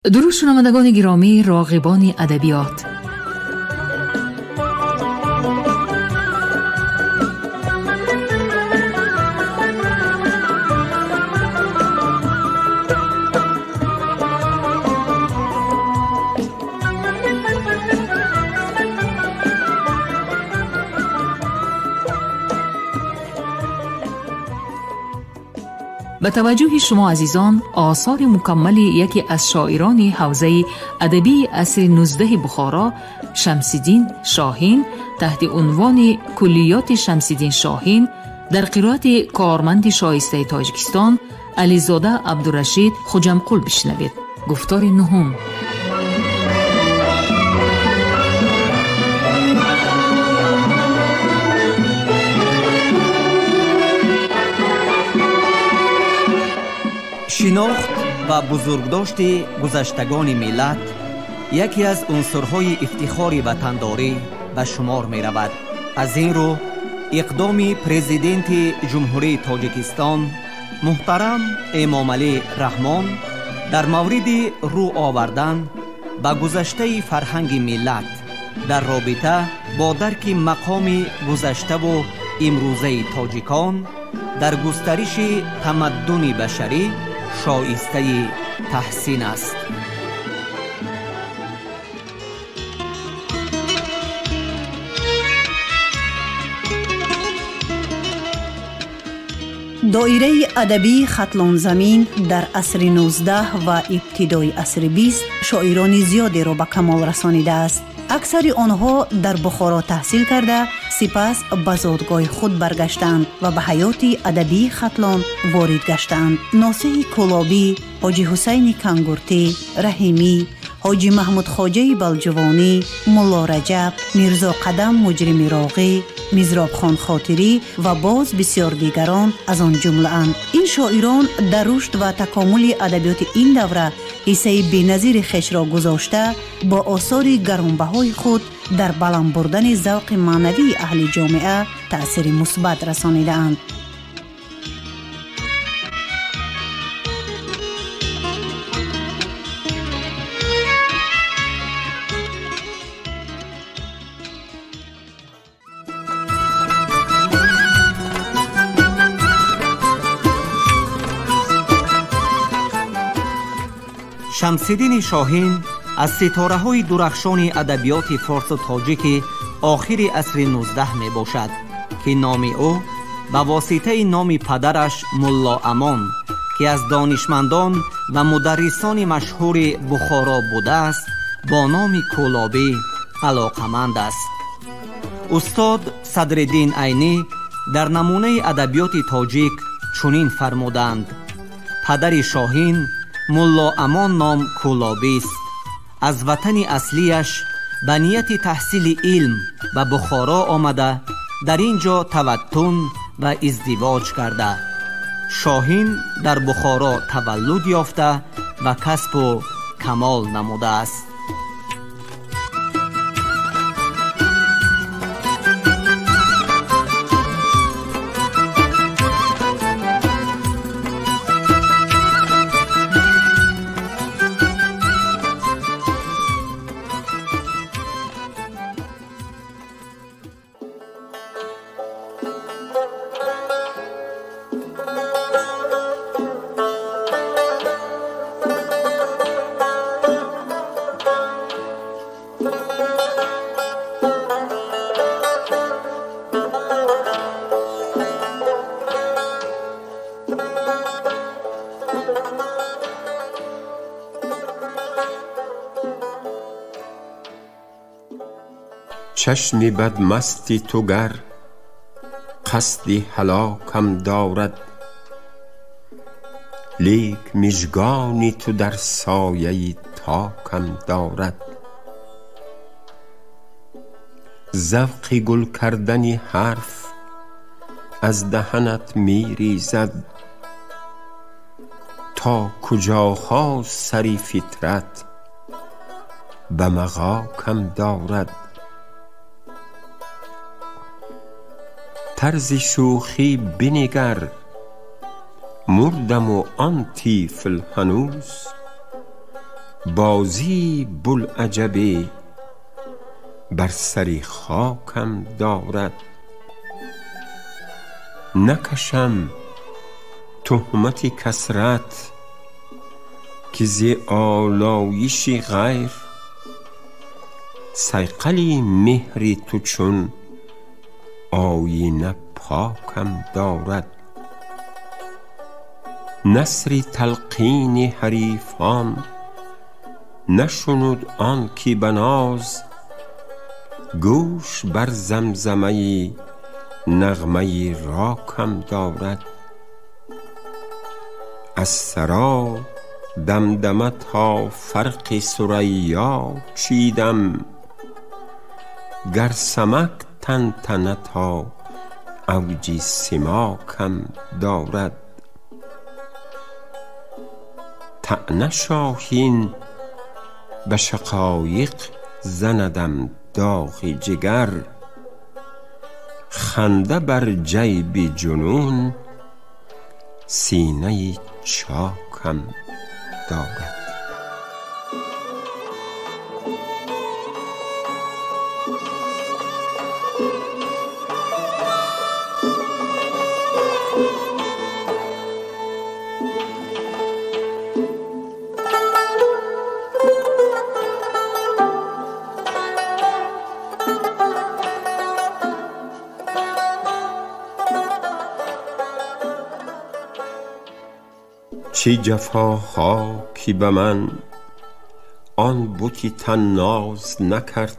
درود شنوندگان گرامی، راغبان ادبیات، به توجه شما عزیزان، آثار مکمل یکی از شاعران حوزه ادبی عصر 19 بخارا، شمس‌الدین شاهین، تحت عنوان کلیات شمس‌الدین شاهین در قرائت کارمند شایسته تاجیکستان علیزاده عبدالرشید خوجمقل بشنوید. گفتار نهم. شناخت و بزرگداشت گذشتگان ملت یکی از عنصرهای افتخار وطنداری به شمار می رود. از این رو اقدام پرزیدنت جمهوری تاجیکستان محترم امامعلی رحمان در مورد رو آوردن به گذشته فرهنگ ملت در رابطه با درک مقام گذشته و امروزه تاجیکان در گسترش تمدن بشری شایسته تحسین است. دایره ادبی خطلان زمین در عصر 19 و ابتدای عصر 20 شاعران زیادی را به کمال رسانیده است. اکثر آنها در بخارا تحصیل کرده سپس به زادگاه خود برگشتند و به حیات ادبی خطلان وارد گشتند. ناصح کولابی، حاجی حسین کنگورتی، رحیمی، حاجی محمود خواجه بلجوانی، ملا رجب، میرزا قدم مجرم راغی، مزراب خان خاطری و باز بسیار دیگران از آن جمله اند. این شاعران در رشد و تکامل ادبیات این دوره حصه بی‌نظیر خویش را گذاشته با آثار گرانبهای خود در بلند بردن ذوق معنوی اهل جامعه تأثیر مثبت رسانیده اند. شمس‌الدین شاهین از ستاره‌های درخشان ادبیات فارس و تاجیک آخر عصر 19 می باشد که نام او به واسطه نام پدرش ملا امان که از دانشمندان و مدرسان مشهور بخارا بوده است با نام کولابی علاقمند است. استاد صدرالدین عینی در نمونه ادبیات تاجیک چنین فرمودند: پدر شاهین ملا امان نام کولابی است. از وطن اصلیش به نیت تحصیل علم به بخارا آمده در اینجا توطن و ازدواج کرده. شاهین در بخارا تولد یافته و کسب و کمال نموده است. چشمی بد مستی تو گر قصدی هلاکم دارد، لیک مژگانی تو در سایه تاکم دارد. ذوق گل کردنی حرف از دهنت می ریزد، تا کجا خواست سری فطرت به مغاکم دارد. طرز شوخی بنگر، مردم و آن طفل هنوز بازی بوالعجب بر سری خاکم دارد. نکشم تهمت کثرت که ز آلایش غیر، صیقلی مهر تو چون آینه پاکم دارد. نثر تلقین حریفان نشنود آن که بناز، گوش بر زمزمه نغمه راکم دارد. از سرا دمدمه تا فرق ثریا چیدم، گر سمک تنتنه تا اوج سماکم دارد. طعنه شاهین به شقایق زندم داغ جگر، خنده بر جیب جنون سینه چاکم دارد. چه جفاها که به من آن بتی طناز نکرد،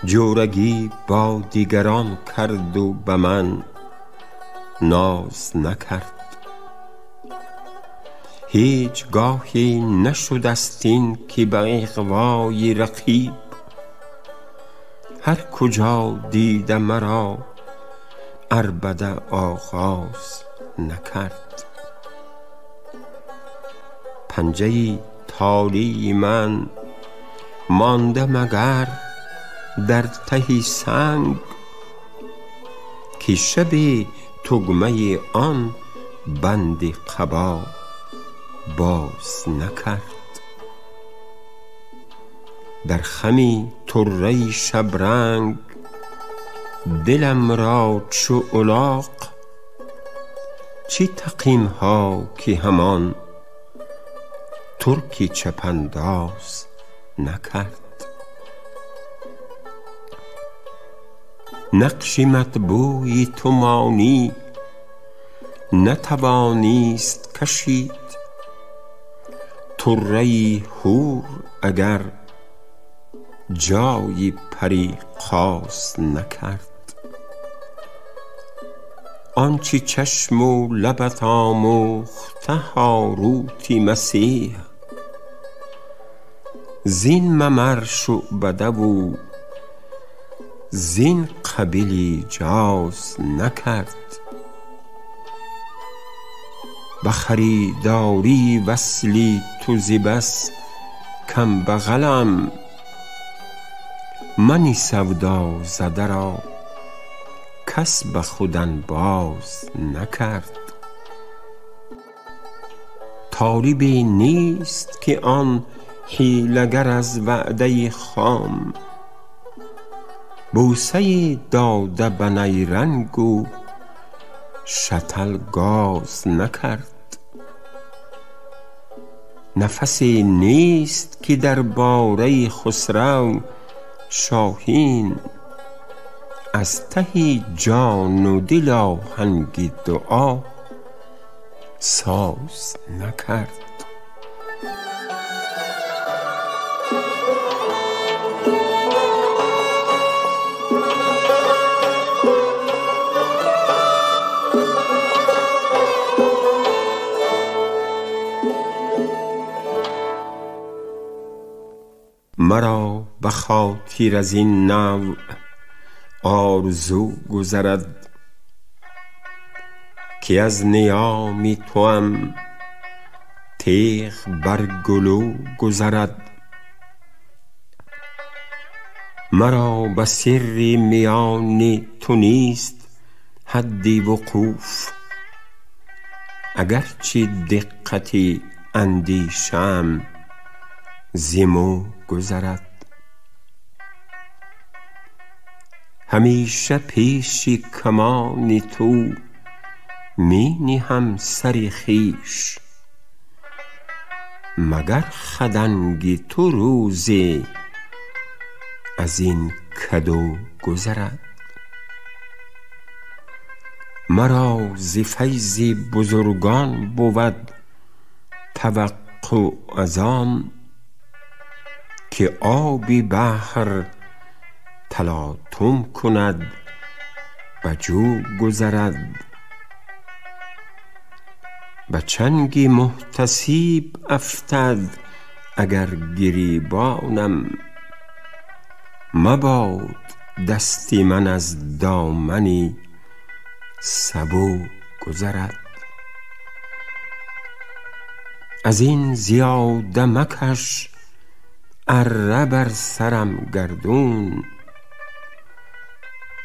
جورگی با دیگران کرد و به من ناز نکرد. هیچ گاهی نشدست این که به اغوای رقیب، هر کجا دیده مرا عربده آغاز نکرد. پنجه تالی من مانده مگر در ته سنگ، که شب تگمه آن بند قبا باز نکرد. در خمی طره شبرنگ دلم را چو الاغ، چه تقیم ها که همان ترکی چپنداز نکرد. نقش مطبوعی تو مانی نتوانیست کشید، طره حور اگر جای پری قاز نکرد. آنچه چشم و لبت آموخته هاروتی مسیح، زین ممر شعبده و زین قبیل جاز نکرد. به خریداری وصلی تو ز بس کم بغلم، من سودا زده را کس به خودن باز نکرد. طالبی نیست که آن حیلگر از وعده خام، بوسه داده به نیرنگ و شتل گاز نکرد. نفسی نیست که در باره خسرو شاهین، از ته جان و دل آهنگ دعا ساز نکرد. مرا به خاطر از این نوع آرزو گذرد، که از نیام توام تیغ بر گلو گذرد. مرا به سر میان تو نیست حد وقوف، اگرچه دقتی اندیشم زمو گذرد. همیشه پیش کمان تو می نهم سر خویش، مگر خدنگ تو روزی از این کدو گذرد. مرا ز فیض بزرگان بود توقع از آن، که آب بحر تلاطم کند به جو گذرد. به چنگ محتسب افتد اگر گریبانم، مباد دست من از دامنی سبو گذرد. از این زیاده مکش اره بر سرم گردون،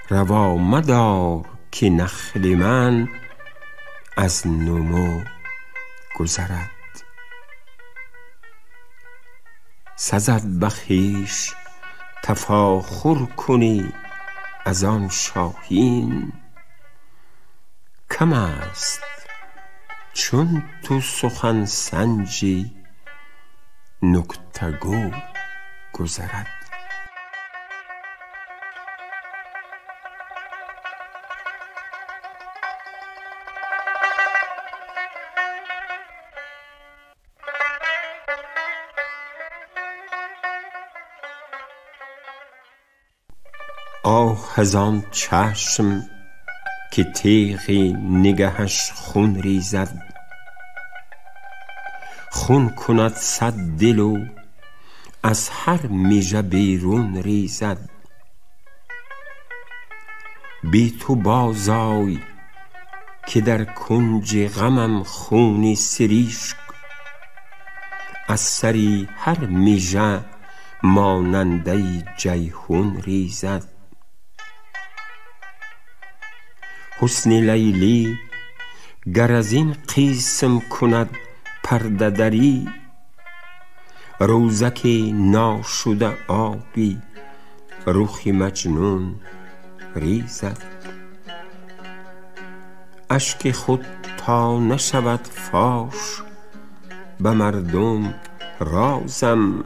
روا مدار که نخل من از نمو گذرد. سزد به خویش تفاخر کنی از آن شاهین، کم است چون تو سخن سنجی نکته گو گذرد. آه از آن چشم که تیغی نگهش خون ریزد، خون کند صد دل و از هر میژه بیرون ریزد. بی تو بازآی که در کنج غمم خونی سریشک، از سری هر میژه ماننده جیحون ریزد. حسن لیلی گر از این قسم کند پرده دری، روزک ناشده آبی رخ مجنون ریزد. اشک خود تا نشود فاش به مردم رازم،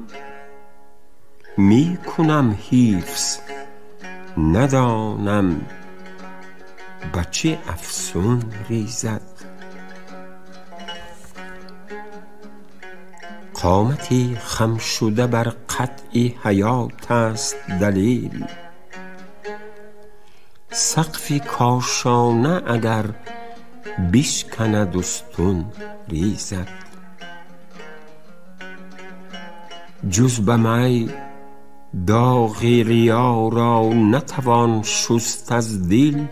می کنم حفظ ندانم به چه افسون ریزد. قامتی خم شده بر قطع حیات است دلیل، سقف کاشانه اگر بشکند استون ریزد. جز به می داغ ریا را نتوان شست از دل،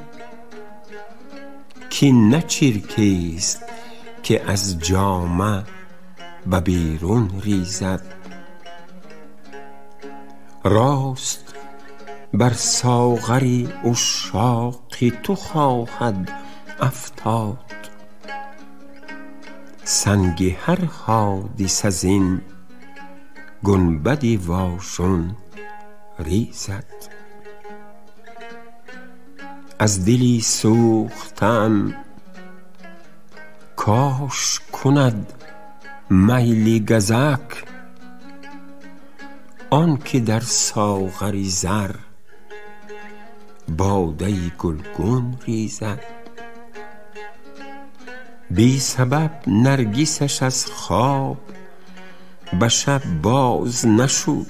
که نه چرکیست که از جامه به بیرون ریزد. راست بر ساغری عشاق تو خواهد افتاد، سنگ هر حادث از این گنبدی واشون ریزد. از دلی سوختم کاش کند میل گزک، آن که در ساغری زر باده گلگون ریزد. بی سبب نرگسش از خواب به شب باز نشد،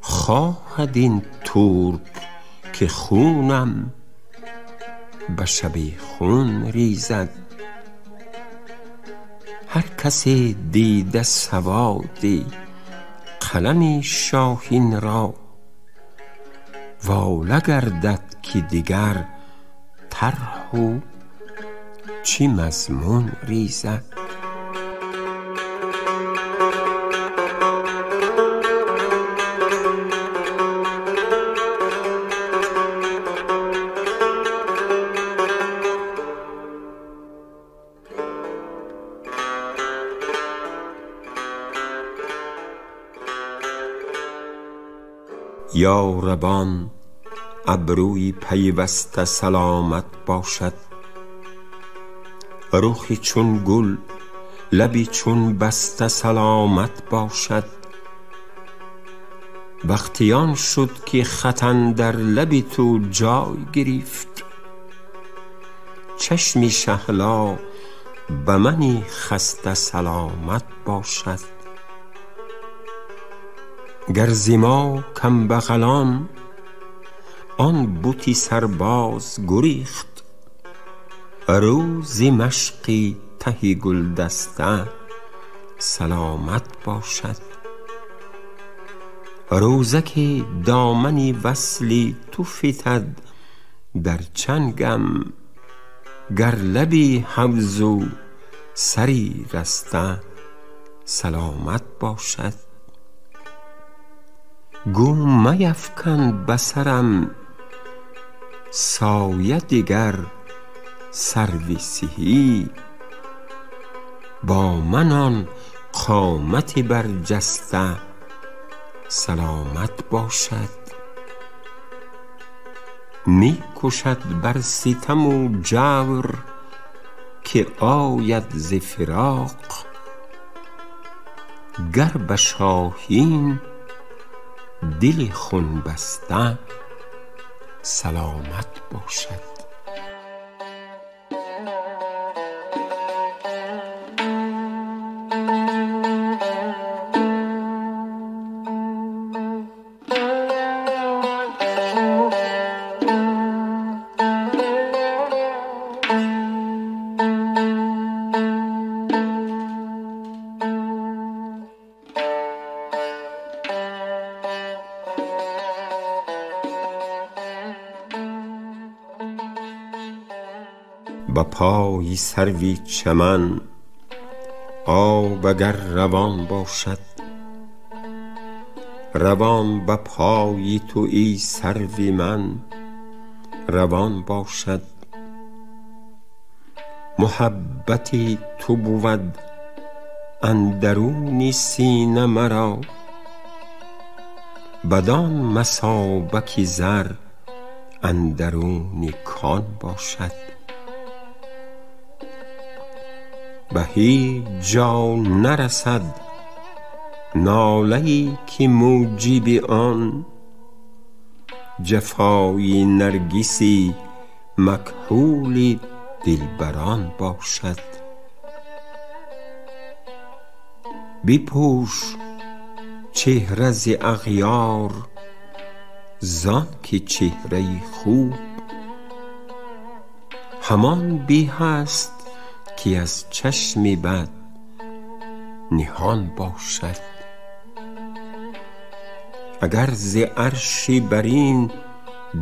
خواهد این ترک که خونم به شبیخون ریزد. هر کسی دیده سوادی قلم شاهین را، واله گردد که دیگر طرح و چه مضمون ریزد. یا ربان ابروی پیوسته سلامت باشد، رخی چون گل لبی چون بسته سلامت باشد. وقتی آن شد که خطن در لبی تو جای گرفت، چشمی شهلا به منی خسته سلامت باشد. گر ز ما کم بغلان آن بتی سرباز گریخت، روز مشقی ته گل دسته سلامت باشد. روزک دامنی وصلی تو فتد در چنگم، گر لبی حوض و سری رسته سلامت باشد. گو میفکن به سرم سایه دگر سرو سهی، با من آن قامت برجسته سلامت باشد. می کشد بر ستم و جور که آید ز فراق، گر به شاهین دل خون بسته سلامت باشد. به پای سروی چمن آب اگر روان باشد، روان به پای تو ای سروی من روان باشد. محبت تو بود اندرون سینه مرا، بدان مثابه زر اندرون کان باشد. به هیچ جا نرسد ناله‌ای که موجب آن، جفای نرگسی مکحول دلبران باشد. بپوش چهره ز اغیار زان که چهره خوب، همان به است که از چشم بد نهان باشد. اگر ز عرش برین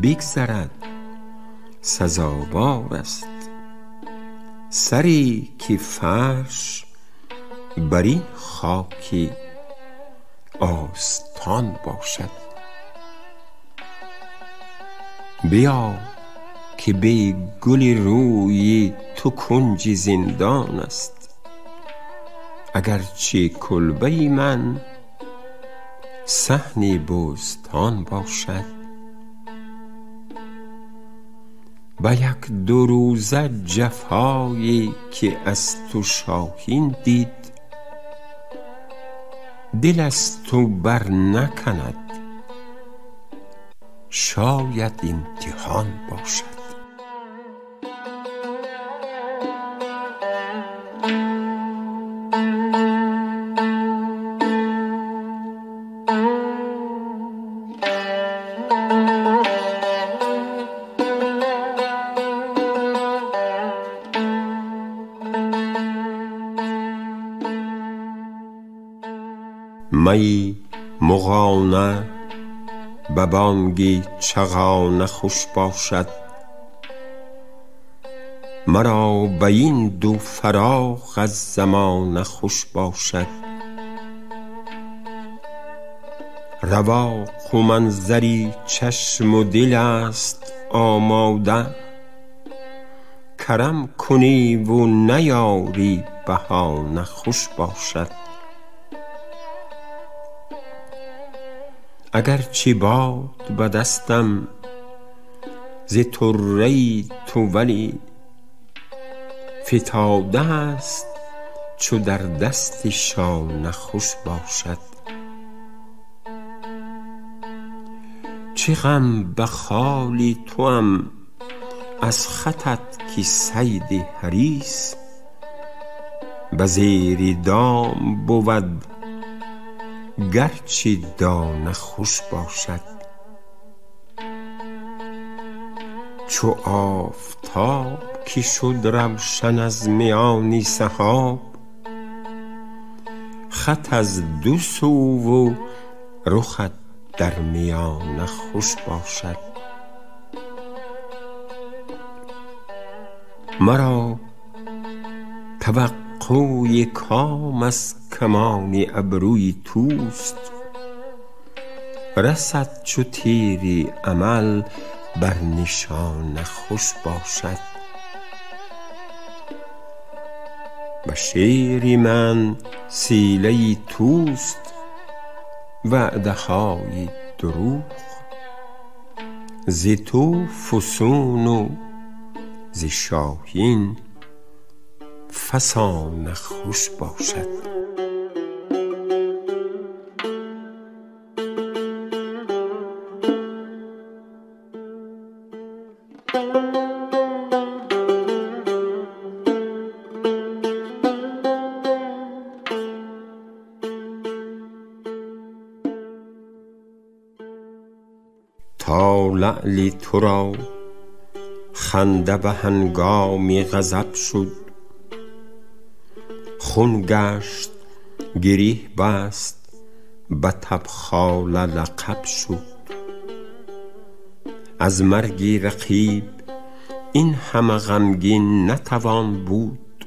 بگذرد سزاوار است، سری که فرش برین خاکی آستان باشد. بیا که به گل روی تو کنج زندان است، اگرچه کلبه من صحن بوستان باشد. به یک دو روزه جفایی که از تو شاهین دید، دل از تو بر نکند شاید امتحان باشد. می مغانه به بانگ چغانه خوش باشد، مرا به این دو فراق از زمانه خوش باشد. رواق و منظری چشم و دل است آماده، کرم کنی و نیاری بهانه خوش باشد. اگرچه باد به دستم ز طره تو، ولی فتاده است چو در دست شانه خوش باشد. چه غم به خالی توام از خطت که صید حریص به زیر دام بود گرچه دانه خوش باشد. چو آفتاب که شد روشن از میان سحاب، خط از دو سو و رخت در میان خوش باشد. مرا توقع کام از کمان ابروی توست، رسد چو تیر امل بر نشان خوش باشد. به شعر من سیله توست وعده های دروغ، ز تو فسون و ز شاهین فسان خوش باشد. تا لعل تو را خنده به هنگام غضب شد، خون گشت گریه بست به تبخال لقب شد. از مرگ رقیب این همه غمگین نتوان بود،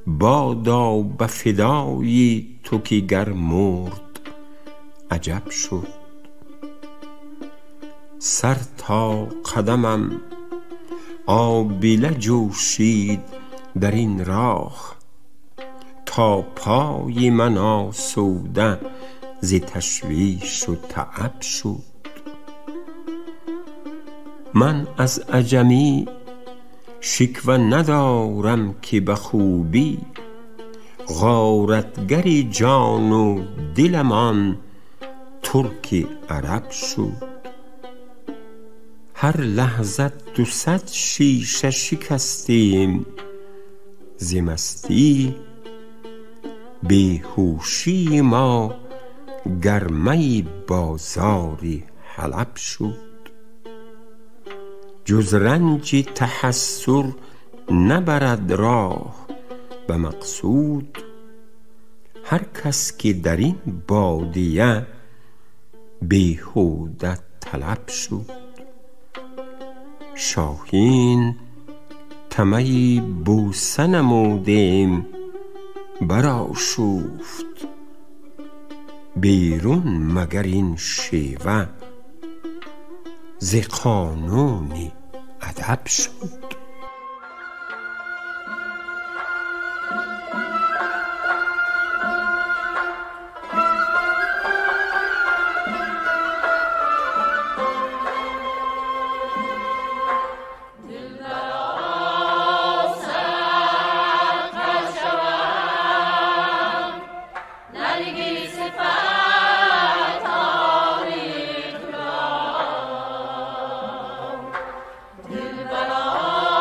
بادا به فدای تو که گر مرد عجب شد. سر تا قدمم آبله جوشید در این راه، تا پای من آسوده ز تشویش و تعب شد. من از عجمی شکوه ندارم که به خوبی، غارتگری جان و دلم آن ترک عرب شد. هر لحظه 200 شیشه شکستیم ز مستی، بیهوشی ما گرمه بازار حلب شد. جز رنج تحسر نبرد راه به مقصود، هر کس که در این بادیه بیهوده طلب شد. شاهین طمع بوسه نمودیم برآشفت، بیرون مگر این شیوه ز قانون ادب شد. Dilbara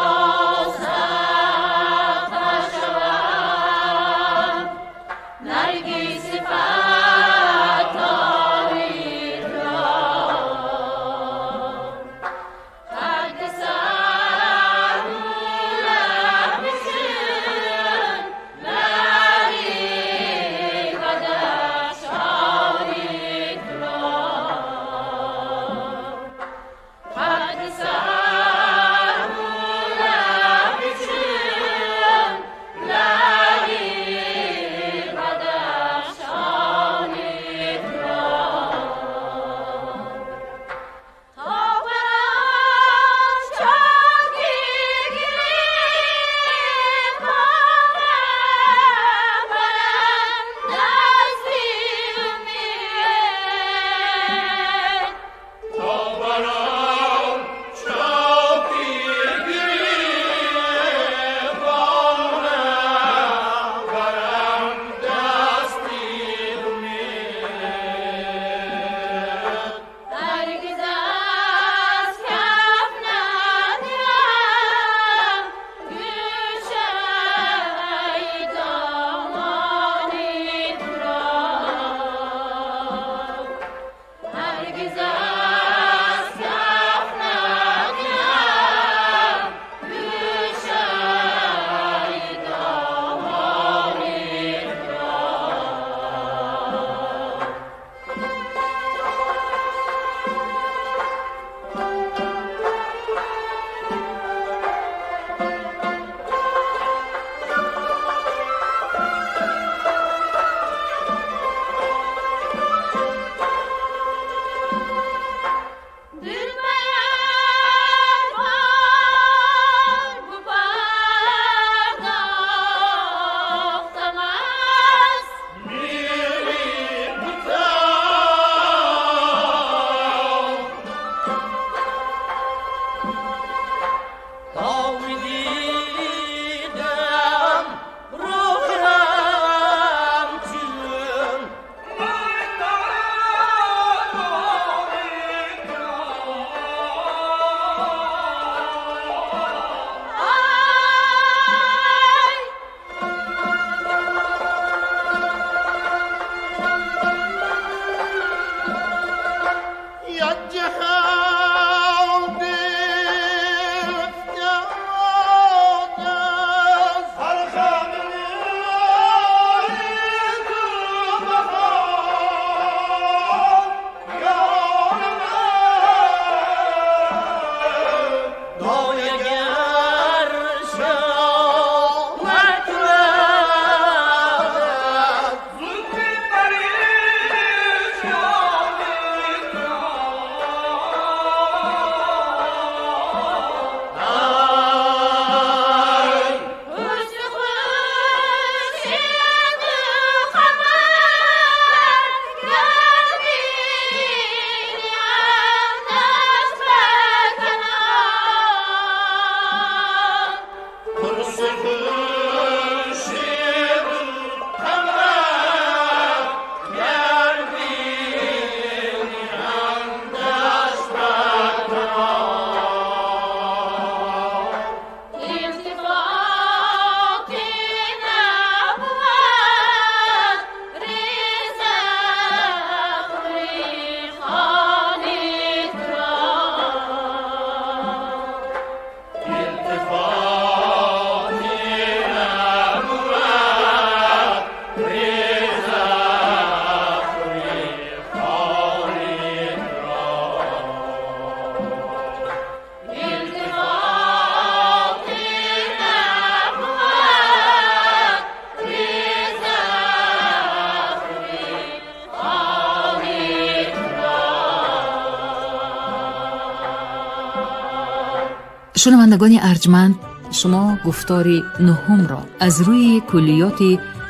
شنوندگان ارجمند، شما گفتار نهم را از روی کلیات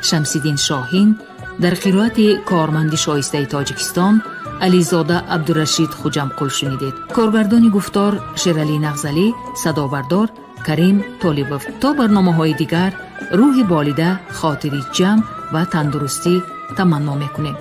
شمس‌الدین شاهین در قرائت کارمند شایسته تاجیکستان علیزاده عبدالرشید خوجمقل شنیدید. کارگردان گفتار شیرعلی نغزلی، صدابردار کریم طالبوف. تا برنامه‌های دیگر روح بالیده، خاطری جمع و تندرستی تمنا می‌کنیم.